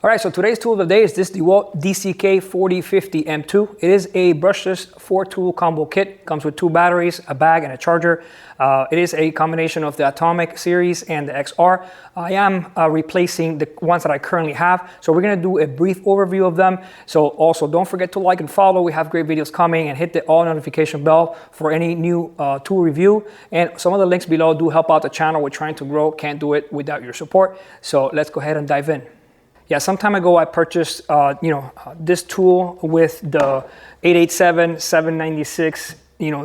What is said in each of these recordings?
All right, so today's tool of the day is this Dewalt DCK4050 M2. It is a brushless 4-tool combo kit. Comes with 2 batteries, a bag, and a charger. It is a combination of the Atomic series and the XR. I am replacing the ones that I currently have, so we're gonna do a brief overview of them. So also don't forget to like and follow. We have great videos coming, and hit the all notification bell for any new tool review. And some of the links below do help out the channel. We're trying to grow, can't do it without your support. So let's go ahead and dive in. Yeah, some time ago I purchased this tool with the 887 796,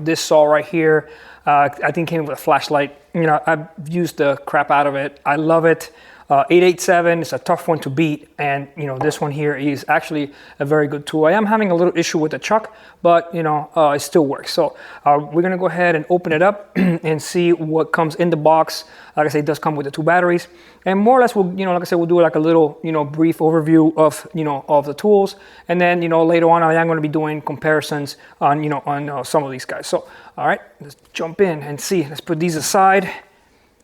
this saw right here. I think it came with a flashlight. I've used the crap out of it. I love it. 887 is a tough one to beat, and this one here is actually a very good tool. I am having a little issue with the chuck, but it still works. So we're gonna go ahead and open it up and see what comes in the box. Like I say, it does come with the 2 batteries, and more or less we'll like I said, we'll do like a little brief overview of of the tools, and then later on I am going to be doing comparisons on on some of these guys. So all right, let's jump in and see. Let's put these aside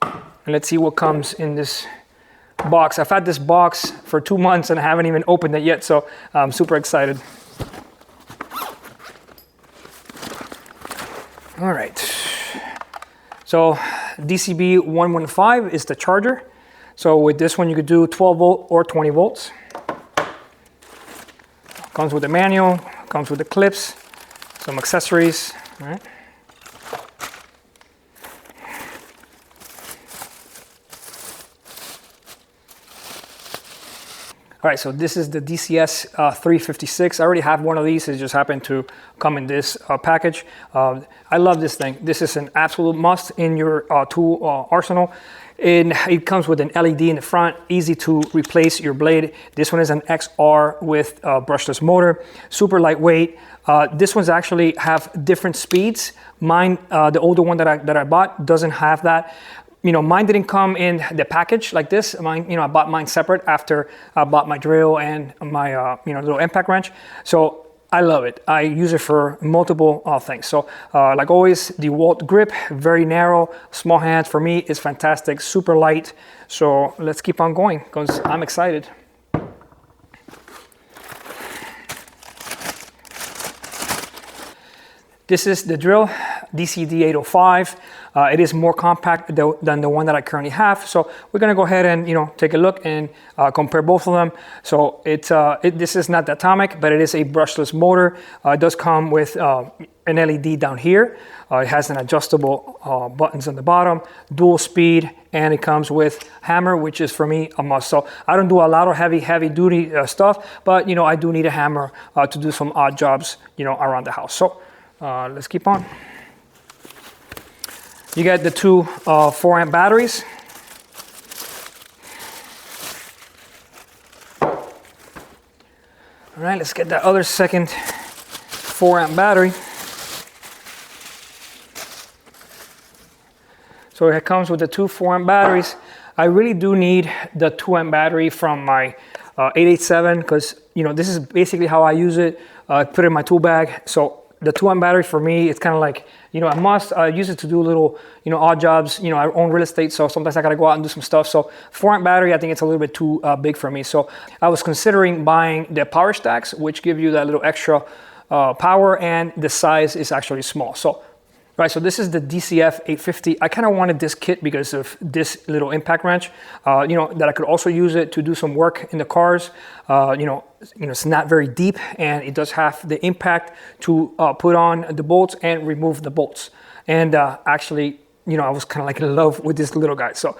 and let's see what comes in this box. I've had this box for 2 months and I haven't even opened it yet, so I'm super excited. All right, so DCB 115 is the charger. So with this one you could do 12 volt or 20 volts. Comes with the manual, comes with the clips, some accessories. All right. All right, so this is the DCS 356. I already have one of these. It just happened to come in this package. I love this thing. This is an absolute must in your tool arsenal. It comes with an LED in the front, easy to replace your blade. This one is an XR with a brushless motor, super lightweight. This one's actually have different speeds. Mine, the older one that I bought, doesn't have that. Mine didn't come in the package like this. Mine, I bought mine separate after I bought my drill and my, little impact wrench. So I love it. I use it for multiple things. So like always, the Dewalt grip, very narrow, small hands. For me, it's fantastic, super light. So let's keep on going because I'm excited. This is the drill, DCD 805. It is more compact than the one that I currently have. So we're gonna go ahead and take a look and compare both of them. So this is not the Atomic, but it is a brushless motor. It does come with an LED down here. It has an adjustable buttons on the bottom, dual speed, and it comes with hammer, which is for me a must. So I don't do a lot of heavy duty stuff, but I do need a hammer to do some odd jobs around the house. So let's keep on. You get the 2 4-amp batteries. All right, let's get that other second 4-amp battery. So it comes with the 2 4-amp batteries. I really do need the 2-amp battery from my 887 because this is basically how I use it. Put it in my tool bag. So the 2-amp battery for me, it's kind of like, a must. I use it to do little, odd jobs. I own real estate, so sometimes I gotta go out and do some stuff. So 4-amp battery, I think it's a little bit too big for me. So I was considering buying the power stacks, which give you that little extra power, and the size is actually small. So, right, so this is the DCF 850. I kind of wanted this kit because of this little impact wrench, that I could also use it to do some work in the cars. It's not very deep, and it does have the impact to put on the bolts and remove the bolts. And actually, I was kind of like in love with this little guy. So,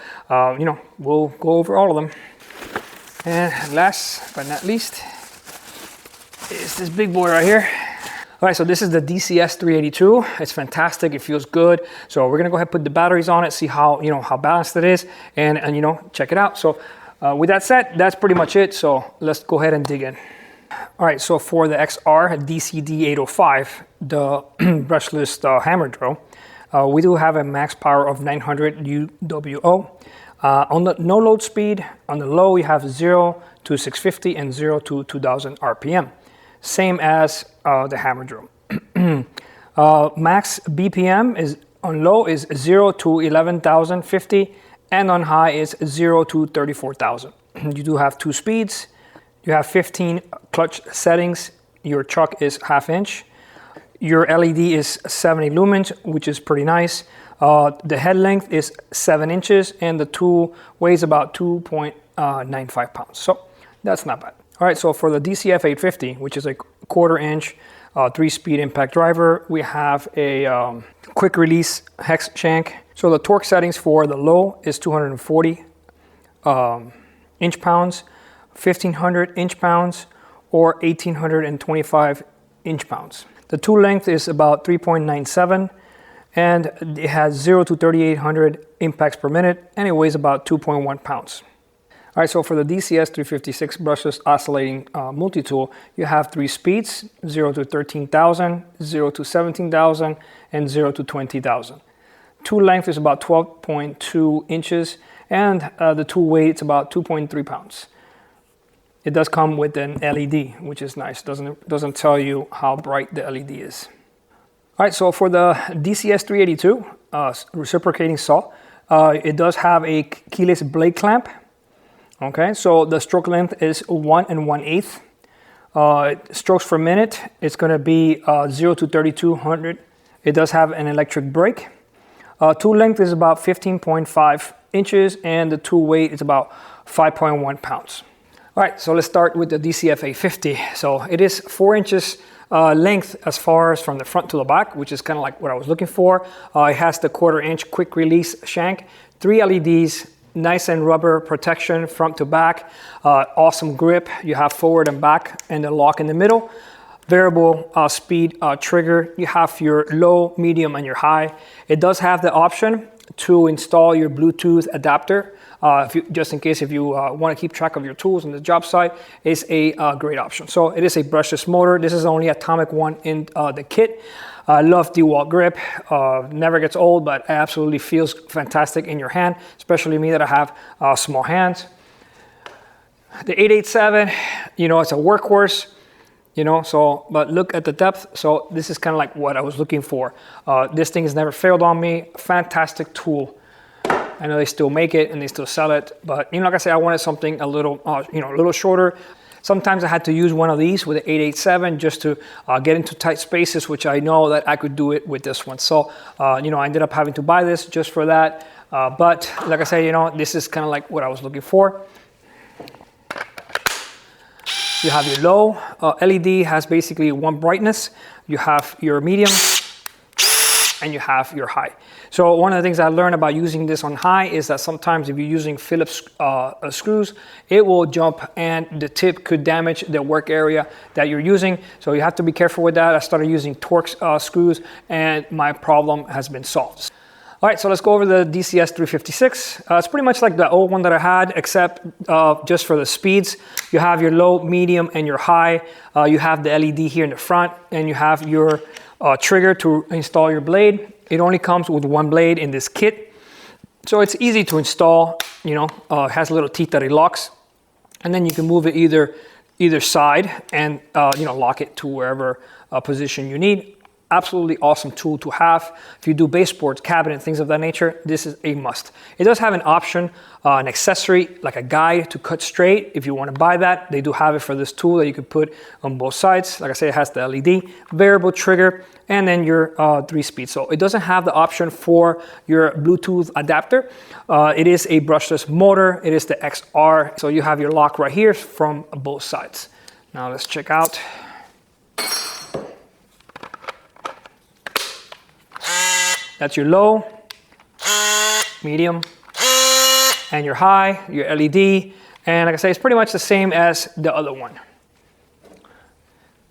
we'll go over all of them. And last but not least is this big boy right here. All right, so this is the DCS 382. It's fantastic, it feels good. So we're gonna go ahead and put the batteries on it, see how, how balanced it is, and check it out. So with that said, that's pretty much it. So let's go ahead and dig in. All right, so for the XR DCD 805, the brushless hammer drill, we do have a max power of 900 UWO. On the no load speed, on the low, you have 0 to 650 and 0 to 2000 RPM. Same as the hammer drill. Max BPM is on low is 0 to 11,050, and on high is 0 to 34,000. You do have 2 speeds, You have 15 clutch settings. Your chuck is 1/2 inch. Your LED is 70 lumens, which is pretty nice. The head length is 7 inches, and the tool weighs about 2.95 pounds. So that's not bad. All right, so for the DCF 850, which is a 1/4 inch 3-speed impact driver, we have a quick release hex shank. So the torque settings for the low is 240 inch pounds, 1500 inch pounds, or 1825 inch pounds. The tool length is about 3.97, and it has 0 to 3800 impacts per minute, and it weighs about 2.1 pounds. All right, so for the DCS 356 brushless oscillating multi-tool, you have 3 speeds, 0 to 13,000, 0 to 17,000, and 0 to 20,000. Tool length is about 12.2 inches, and the tool weight is about 2.3 pounds. It does come with an LED, which is nice. Doesn't tell you how bright the LED is. All right, so for the DCS 382 reciprocating saw, it does have a keyless blade clamp. Okay, so the stroke length is 1 1/8. Strokes per minute, it's going to be 0 to 3200. It does have an electric brake. Tool length is about 15.5 inches, and the tool weight is about 5.1 pounds. All right, so let's start with the DCF 850. So it is 4 inches length as far as from the front to the back, which is kind of like what I was looking for. It has the 1/4 inch quick release shank, 3 LEDs, nice and rubber protection front to back, awesome grip. You have forward and back, and the lock in the middle. Variable speed trigger. You have your low, medium, and your high. It does have the option to install your Bluetooth adapter. Just in case if you want to keep track of your tools on the job site, is a great option. So it is a brushless motor. This is the only atomic one in the kit. I love Dewalt grip. Never gets old, but absolutely feels fantastic in your hand, especially me that I have small hands. The 887, you know, it's a workhorse. You know, so, but look at the depth. So this is kind of like what I was looking for. This thing has never failed on me. Fantastic tool. I know they still make it and they still sell it, but you know, like I said, I wanted something a little, a little shorter. Sometimes I had to use one of these with the 887 just to get into tight spaces, which I know that I could do it with this one. So, I ended up having to buy this just for that. But like I said, this is kind of like what I was looking for. You have your low. LED has basically one brightness. You have your medium, and you have your high. So one of the things I learned about using this on high is that sometimes if you're using Phillips screws, it will jump and the tip could damage the work area that you're using. So you have to be careful with that. I started using Torx screws, and my problem has been solved. All right, so let's go over the DCS 356. It's pretty much like the old one that I had, except just for the speeds. You have your low, medium, and your high. You have the LED here in the front, and you have your trigger to install your blade. It only comes with one blade in this kit. So it's easy to install, it has little teeth that it locks. And then you can move it either side and, lock it to wherever position you need. Absolutely awesome tool to have. If you do baseboards, cabinet, things of that nature, this is a must. It does have an option, an accessory, like a guide to cut straight. If you want to buy that, they do have it for this tool that you can put on both sides. Like I said, it has the LED, variable trigger, and then your 3-speed. So it doesn't have the option for your Bluetooth adapter. It is a brushless motor. It is the XR. So you have your lock right here from both sides. Now let's check out. That's your low, medium, and your high, your LED. And like I say, it's pretty much the same as the other one.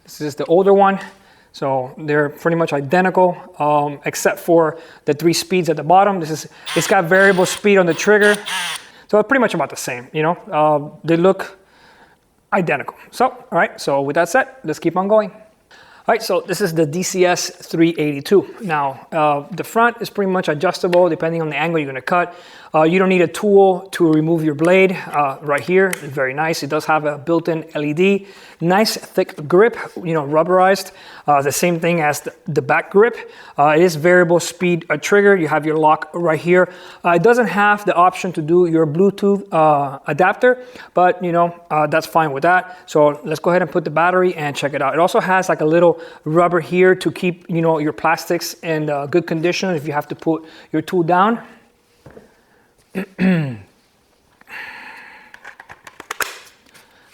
This is the older one. So they're pretty much identical, except for the 3 speeds at the bottom. It's got variable speed on the trigger. So it's pretty much about the same, they look identical. So, all right, so with that said, let's keep on going. All right, so this is the DCS 382. Now, the front is pretty much adjustable depending on the angle you're gonna cut. You don't need a tool to remove your blade. Right here, it's very nice. It does have a built-in LED. Nice thick grip, you know, rubberized. The same thing as the back grip. It is variable speed trigger. You have your lock right here. It doesn't have the option to do your Bluetooth adapter, but you know, that's fine with that. So let's go ahead and put the battery and check it out. It also has like a little rubber here to keep, you know, your plastics in good condition if you have to put your tool down.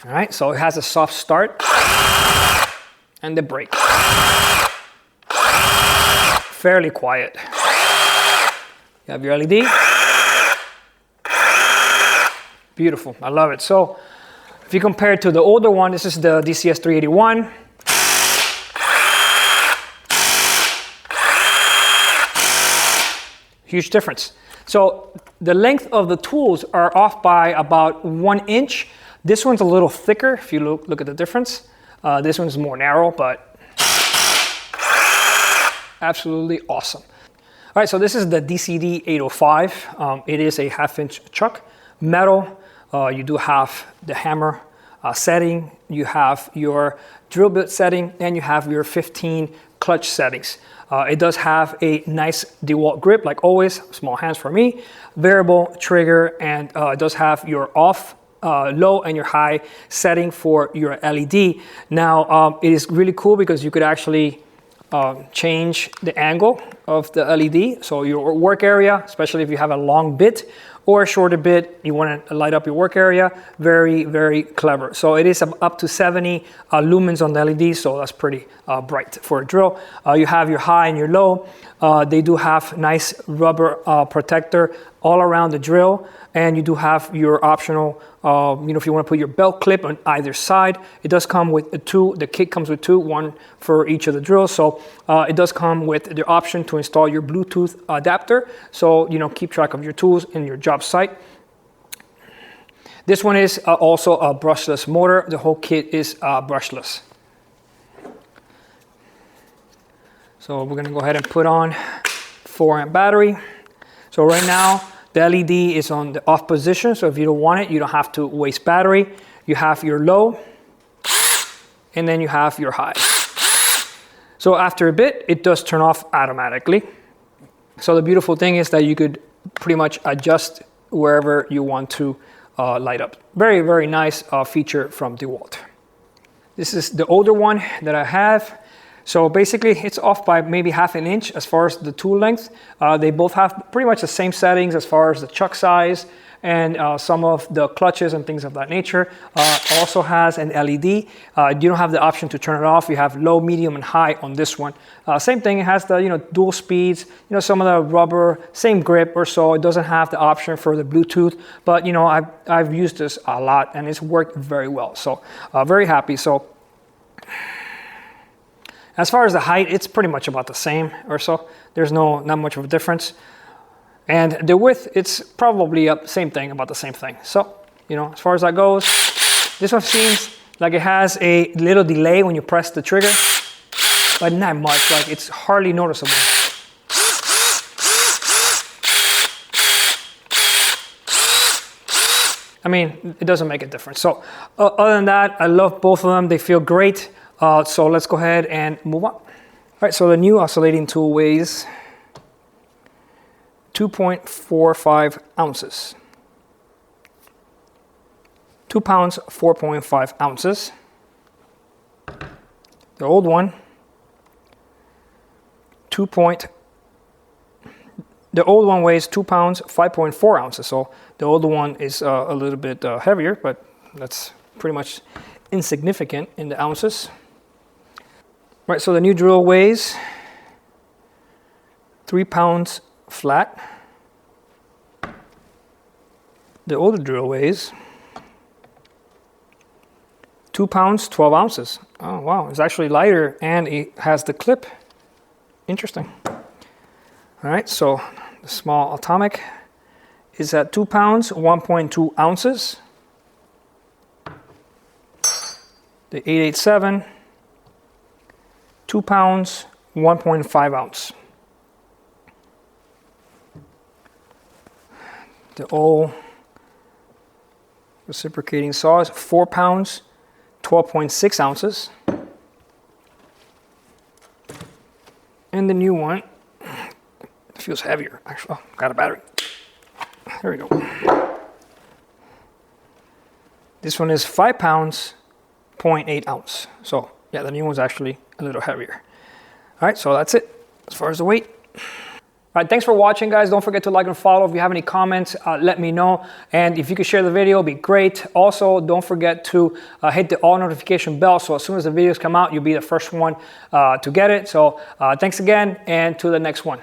All right, so it has a soft start and the brake. Fairly quiet. You have your LED. Beautiful, I love it. So if you compare it to the older one, this is the DCS 381. Huge difference. So the length of the tools are off by about 1 inch. This one's a little thicker if you look at the difference. This one's more narrow, but absolutely awesome. All right, so this is the DCD 805. It is a 1/2 inch chuck, metal. You do have the hammer setting, you have your drill bit setting, and you have your 15 clutch settings. It does have a nice Dewalt grip, like always, small hands for me, variable trigger, and it does have your off, low, and your high setting for your LED. Now, it is really cool because you could actually change the angle of the LED. So your work area, especially if you have a long bit or a shorter bit, you want to light up your work area. Very, very clever. So it is up to 70 lumens on the LED, so that's pretty bright for a drill. You have your high and your low. They do have nice rubber protector all around the drill, and you do have your optional, you know, if you want to put your belt clip on either side. It does come with two, the kit comes with two, one for each of the drills. So it does come with the option to install your Bluetooth adapter. So, you know, keep track of your tools in your job site. This one is also a brushless motor. The whole kit is brushless. So we're gonna go ahead and put on 4-amp battery. So right now, the LED is on the off position, so if you don't want it, you don't have to waste battery. You have your low, and then you have your high. So after a bit, it does turn off automatically. So the beautiful thing is that you could pretty much adjust wherever you want to light up. Very, very nice feature from Dewalt. This is the older one that I have. So basically it's off by maybe 1/2 inch as far as the tool length. They both have pretty much the same settings as far as the chuck size and some of the clutches and things of that nature. Also has an LED. You don't have the option to turn it off. You have low, medium, and high on this one. Same thing, it has the, you know, dual speeds, you know, some of the rubber, same grip or so. It doesn't have the option for the Bluetooth, but you know, I've used this a lot and it's worked very well. So very happy. So as far as the height, it's pretty much about the same or so. There's not much of a difference. And the width, it's probably same thing, about the same thing. So, you know, as far as that goes, this one seems like it has a little delay when you press the trigger, but not much, like it's hardly noticeable. I mean, it doesn't make a difference. So other than that, I love both of them. They feel great. So let's go ahead and move on. All right, so the new oscillating tool weighs 2.45 ounces. 2 pounds, 4.5 ounces. The old one, the old one weighs 2 pounds, 5.4 ounces. So the older one is a little bit heavier, but that's pretty much insignificant in the ounces. Right, so the new drill weighs 3 pounds flat. The older drill weighs 2 pounds, 12 ounces. Oh, wow, it's actually lighter and it has the clip. Interesting. All right, so the small atomic is at 2 pounds, 1.2 ounces. The 887, 2 pounds, 1.5 ounce. the old reciprocating saws, 4 pounds, 12.6 ounces. And the new one feels heavier, actually. Oh, got a battery. There we go. This one is 5 pounds, 0.8 ounce. So yeah, the new one's actually a little heavier. All right, so that's it as far as the weight. All right, thanks for watching, guys. Don't forget to like and follow. If you have any comments, let me know. And if you could share the video, it'd be great. Also, don't forget to hit the all notification bell, so as soon as the videos come out, you'll be the first one to get it. So thanks again, and to the next one.